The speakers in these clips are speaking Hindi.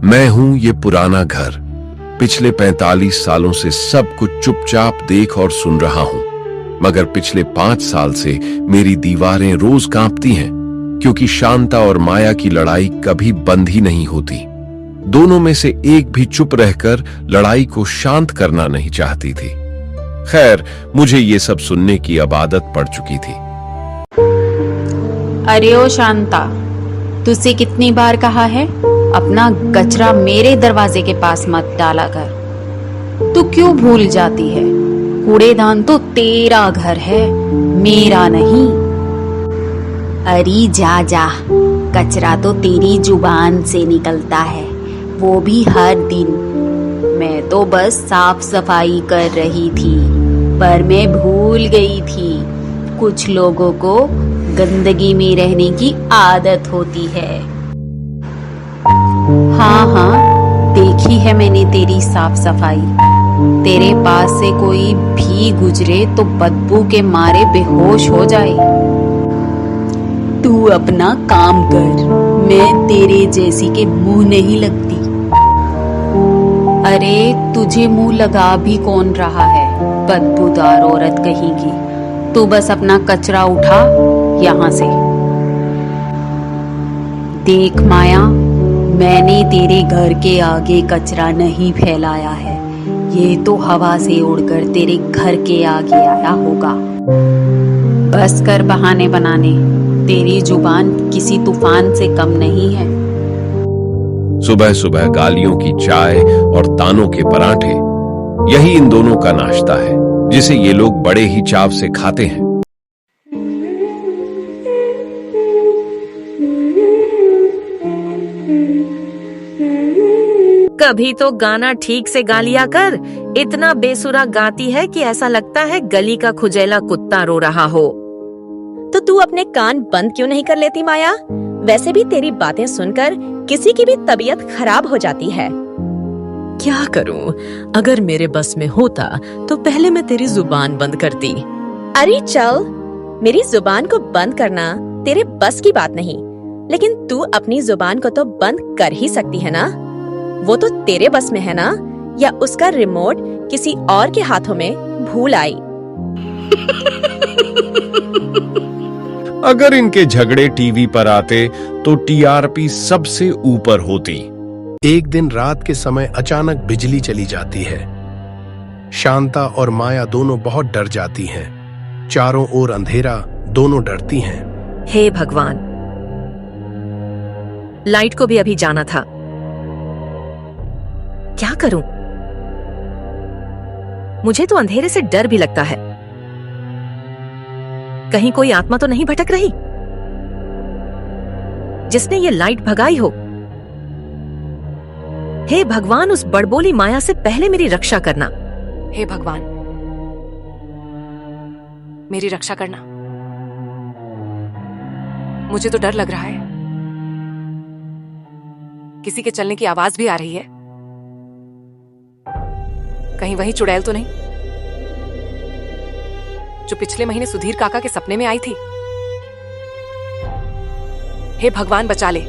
मैं हूं ये पुराना घर। पिछले 45 सालों से सब कुछ चुपचाप देख और सुन रहा हूं, मगर पिछले 5 साल से मेरी दीवारें रोज कांपती हैं, क्योंकि शांता और माया की लड़ाई कभी बंद ही नहीं होती। दोनों में से एक भी चुप रहकर लड़ाई को शांत करना नहीं चाहती थी। खैर, मुझे ये सब सुनने की अब आदत पड़ चुकी थी। अरे ओ शांता, तुझसे कितनी बार कहा है अपना कचरा मेरे दरवाजे के पास मत डाला कर। तू क्यों भूल जाती है? कूड़ेदान तो तेरा घर है, मेरा नहीं। अरे जा जा, कचरा तो तेरी जुबान से निकलता है, वो भी हर दिन। मैं तो बस साफ सफाई कर रही थी, पर मैं भूल गई थी कुछ लोगों को गंदगी में रहने की आदत होती है। हाँ, देखी है मैंने तेरी साफ सफाई। तेरे पास से कोई भी गुजरे तो बदबू के मारे बेहोश हो जाए। तू अपना काम कर, मैं तेरे जैसी के मुंह नहीं लगती। अरे तुझे मुंह लगा भी कौन रहा है, बदबूदार औरत कहेगी। तू बस अपना कचरा उठा यहाँ से। देख माया, मैंने तेरे घर के आगे कचरा नहीं फैलाया है, ये तो हवा से उड़कर तेरे घर के आगे आया होगा। बस कर बहाने बनाने, तेरी जुबान किसी तूफान से कम नहीं है। सुबह सुबह गालियों की चाय और तानों के पराठे, यही इन दोनों का नाश्ता है, जिसे ये लोग बड़े ही चाव से खाते हैं। कभी तो गाना ठीक से गा लिया कर। इतना बेसुरा गाती है कि ऐसा लगता है गली का खुजैला कुत्ता रो रहा हो। तो तू अपने कान बंद क्यों नहीं कर लेती माया? वैसे भी तेरी बातें सुनकर किसी की भी तबीयत खराब हो जाती है। क्या करूं? अगर मेरे बस में होता तो पहले मैं तेरी जुबान बंद करती। अरे चल, मेरी जुबान को बंद करना तेरे बस की बात नहीं, लेकिन तू अपनी जुबान को तो बंद कर ही सकती है ना? वो तो तेरे बस में है ना? या उसका रिमोट किसी और के हाथों में भूल आई? अगर इनके झगड़े टीवी पर आते तो टीआरपी सबसे ऊपर होती। एक दिन रात के समय अचानक बिजली चली जाती है। शांता और माया दोनों बहुत डर जाती हैं। चारों ओर अंधेरा, दोनों डरती हैं। हे भगवान, लाइट को भी अभी जाना था। क्या करूं? मुझे तो अंधेरे से डर भी लगता है। कहीं कोई आत्मा तो नहीं भटक रही जिसने ये लाइट भगाई हो? हे भगवान, उस बड़बोली माया से पहले मेरी रक्षा करना। हे भगवान, मेरी रक्षा करना। मुझे तो डर लग रहा है। किसी के चलने की आवाज भी आ रही है। कहीं वही चुड़ैल तो नहीं जो पिछले महीने सुधीर काका के सपने में आई थी? हे भगवान, बचा ले।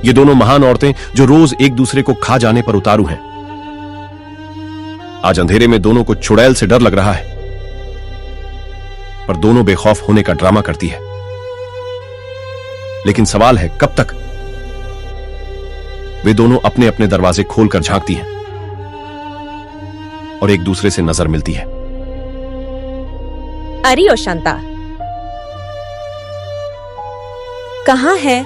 ये दोनों महान औरतें जो रोज एक दूसरे को खा जाने पर उतारू हैं, आज अंधेरे में दोनों को चुड़ैल से डर लग रहा है, पर दोनों बेखौफ होने का ड्रामा करती है। लेकिन सवाल है, कब तक? वे दोनों अपने अपने दरवाजे खोलकर झांकती हैं और एक दूसरे से नजर मिलती है। अरे ओ शांता, कहाँ है?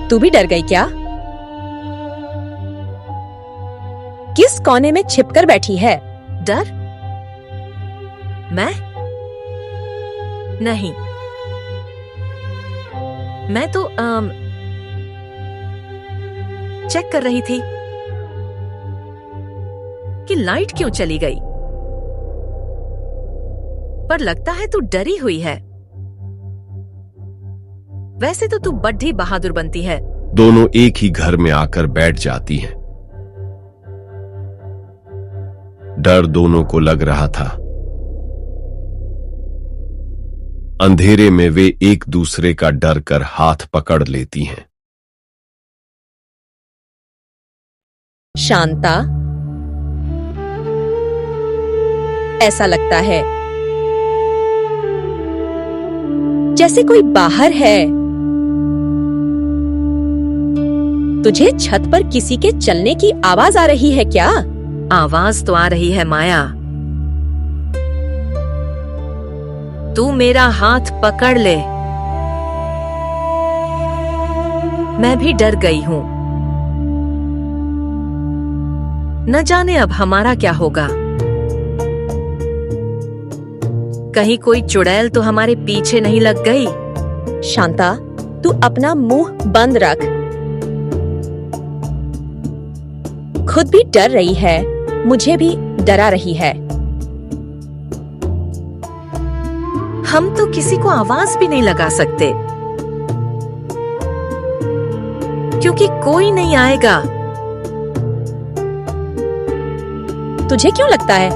तू भी डर गई क्या? किस कोने में छिपकर बैठी है? डर? मैं? नहीं, मैं तो चेक कर रही थी कि लाइट क्यों चली गई। पर लगता है तू डरी हुई है। वैसे तो तू बड्ढी बहादुर बनती है। दोनों एक ही घर में आकर बैठ जाती हैं। डर दोनों को लग रहा था। अंधेरे में वे एक दूसरे का डर कर हाथ पकड़ लेती हैं। शांता, ऐसा लगता है जैसे कोई बाहर है। तुझे छत पर किसी के चलने की आवाज आ रही है क्या? आवाज तो आ रही है माया। तू मेरा हाथ पकड़ ले। मैं भी डर गई हूं। न जाने अब हमारा क्या होगा। कहीं कोई चुड़ैल तो हमारे पीछे नहीं लग गई। शांता, तू अपना मुंह बंद रख। खुद भी डर रही है, मुझे भी डरा रही है। हम तो किसी को आवाज भी नहीं लगा सकते क्योंकि कोई नहीं आएगा। तुझे क्यों लगता है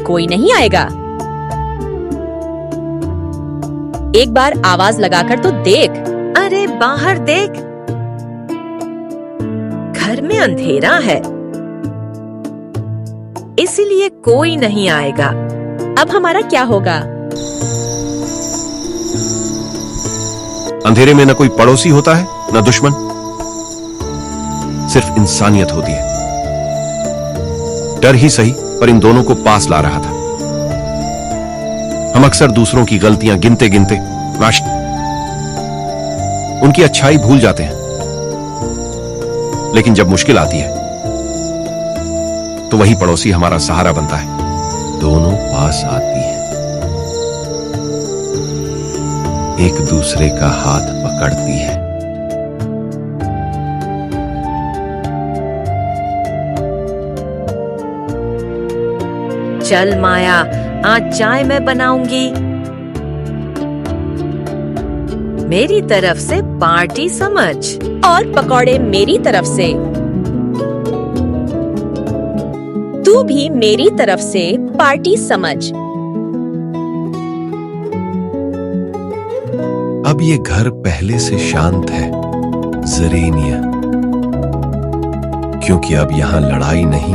कोई नहीं आएगा? एक बार आवाज लगाकर तो देख। अरे बाहर देख, घर में अंधेरा है, इसीलिए कोई नहीं आएगा। अब हमारा क्या होगा? अंधेरे में न कोई पड़ोसी होता है न दुश्मन, सिर्फ इंसानियत होती है। डर ही सही, पर इन दोनों को पास ला रहा था। हम अक्सर दूसरों की गलतियां गिनते गिनते उनकी अच्छाई भूल जाते हैं, लेकिन जब मुश्किल आती है तो वही पड़ोसी हमारा सहारा बनता है। दोनों पास आती हैं, एक दूसरे का हाथ पकड़ती है। चल माया, आज चाय मैं बनाऊंगी। मेरी तरफ से पार्टी समझ। और पकौड़े मेरी तरफ से। तू भी मेरी तरफ से पार्टी समझ। अब ये घर पहले से शांत है ज़रेनिया, क्योंकि अब यहां लड़ाई नहीं,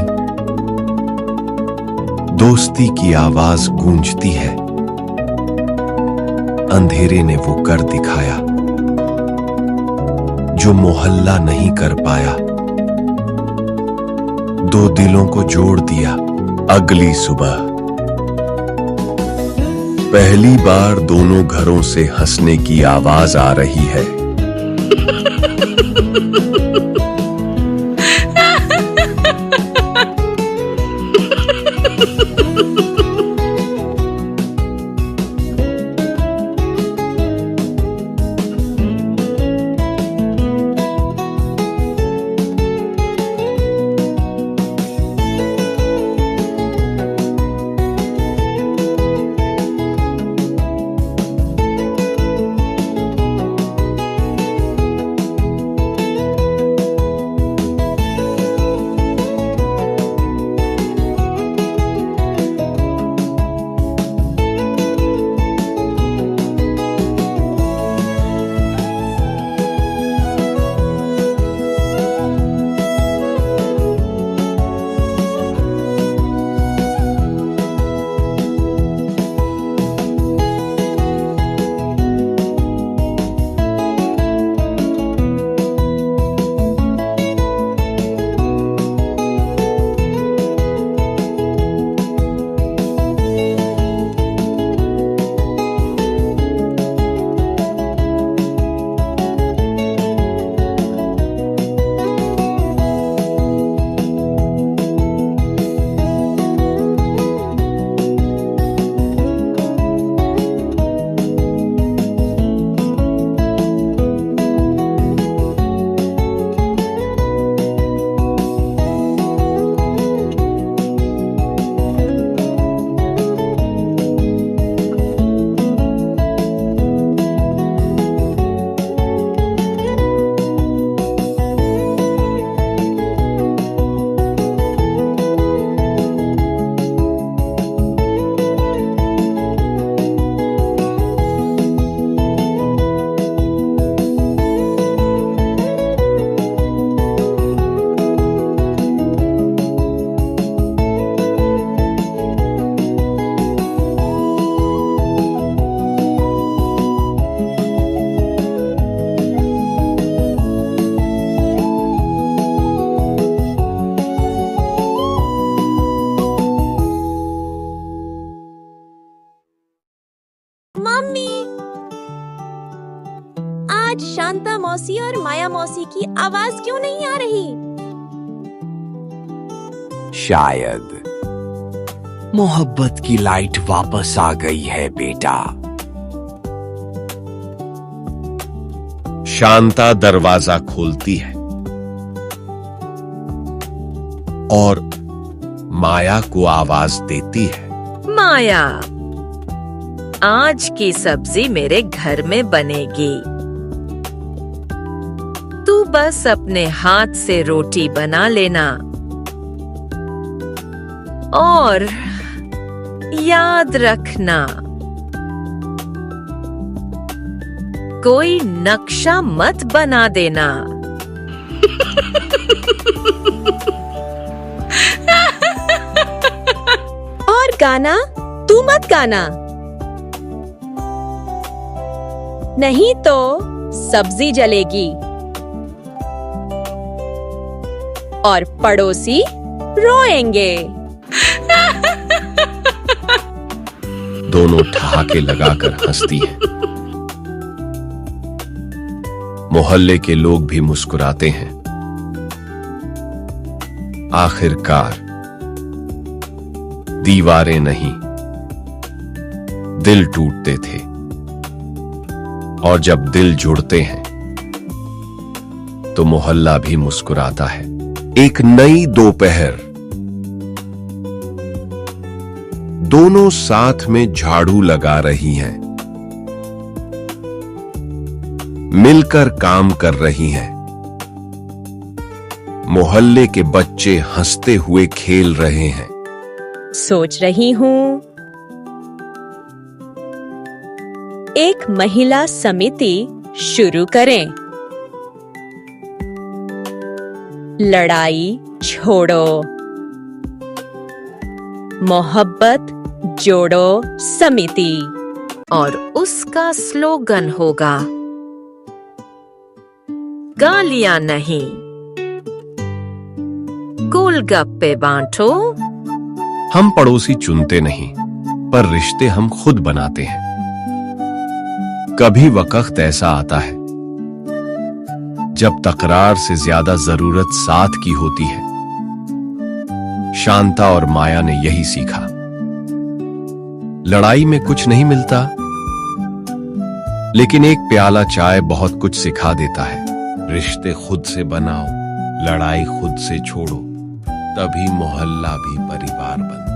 दोस्ती की आवाज गूंजती है। अंधेरे ने वो कर दिखाया जो मोहल्ला नहीं कर पाया। दो दिलों को जोड़ दिया। अगली सुबह पहली बार दोनों घरों से हंसने की आवाज आ रही है। आज शांता मौसी और माया मौसी की आवाज क्यों नहीं आ रही? शायद मोहब्बत की लाइट वापस आ गई है बेटा। शांता दरवाजा खोलती है और माया को आवाज देती है। माया, आज की सब्जी मेरे घर में बनेगी। तू बस अपने हाथ से रोटी बना लेना और याद रखना, कोई नक्शा मत बना देना। और गाना तू मत गाना, नहीं तो सब्जी जलेगी और पड़ोसी रोएंगे। दोनों ठहाके लगाकर हंसती हैं। मोहल्ले के लोग भी मुस्कुराते हैं। आखिरकार दीवारें नहीं, दिल टूटते थे, और जब दिल जुड़ते हैं तो मोहल्ला भी मुस्कुराता है। एक नई दोपहर, दोनों साथ में झाड़ू लगा रही हैं, मिलकर काम कर रही हैं। मोहल्ले के बच्चे हंसते हुए खेल रहे हैं। सोच रही हूँ एक महिला समिति शुरू करें। लड़ाई छोड़ो, मोहब्बत जोड़ो समिति। और उसका स्लोगन होगा, गालियां नहीं, गोलगप्पे बांटो। हम पड़ोसी चुनते नहीं, पर रिश्ते हम खुद बनाते हैं। कभी वक्त ऐसा आता है जब तकरार से ज्यादा जरूरत साथ की होती है। शांता और माया ने यही सीखा। लड़ाई में कुछ नहीं मिलता, लेकिन एक प्याला चाय बहुत कुछ सिखा देता है। रिश्ते खुद से बनाओ, लड़ाई खुद से छोड़ो, तभी मोहल्ला भी परिवार बनता है।